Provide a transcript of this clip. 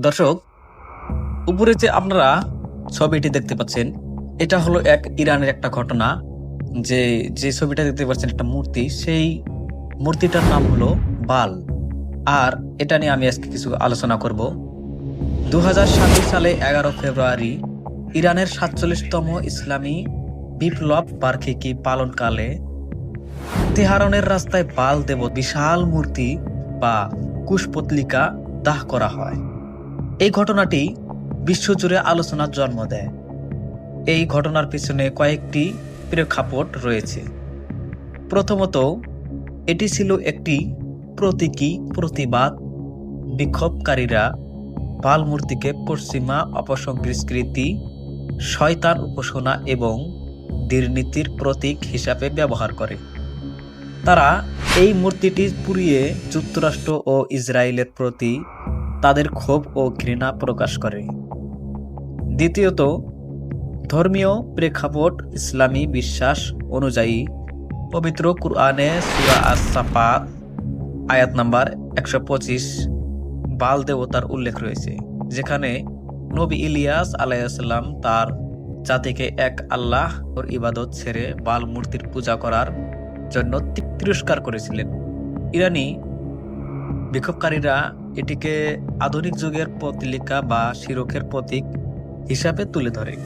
দর্শক, উপরে যে আপনারা ছবিটি দেখতে পাচ্ছেন, এটা হলো ইরানের একটা ঘটনা। যে ছবিটা দেখতে পাচ্ছেন, একটা মূর্তি, সেই মূর্তিটার নাম হলো বাল। আর এটা নিয়ে আমি আজকে কিছু আলোচনা করব। 2026 সালে 11 ফেব্রুয়ারি ইরানের 47তম ইসলামী বিপ্লব বার্ষিকী পালনকালে তেহরানের রাস্তায় বাল দেব বিশাল মূর্তি বা কুশপুতলিকা দাহ করা হয়। এই ঘটনাটি বিশ্বজুড়ে আলোচনার জন্ম দেয়। এই ঘটনার পিছনে কয়েকটি প্রেক্ষাপট রয়েছে। প্রথমত, এটি ছিল একটি প্রতীকী প্রতিবাদ। বিক্ষোভকারীরা বাল মূর্তিকে পশ্চিমা অপসংস্কৃতি, শয়তান উপাসনা এবং দুর্নীতির প্রতীক হিসাবে ব্যবহার করে। তারা এই মূর্তিটি পুড়িয়ে যুক্তরাষ্ট্র ও ইসরায়েলের প্রতি তাদের ক্ষোভ ও ঘৃণা প্রকাশ করে। দ্বিতীয়ত, ধর্মীয় প্রেক্ষাপট। ইসলামী বিশ্বাস অনুযায়ী পবিত্র কুরআনে সূরা আস-সাফাত আয়াত নাম্বার 125 বাল দেবতার উল্লেখ রয়েছে, যেখানে নবী ইলিয়াস আলাইহিসসালাম তার জাতিকে এক আল্লাহর ইবাদত ছেড়ে বাল মূর্তির পূজা করার জন্য তিরস্কার করেছিলেন। ইরানি বিক্ষোভকারীরা এটিকে আধুনিক যুগের প্রতিলিকা বা শিরকের প্রতীক হিসাবে তুলে ধরে।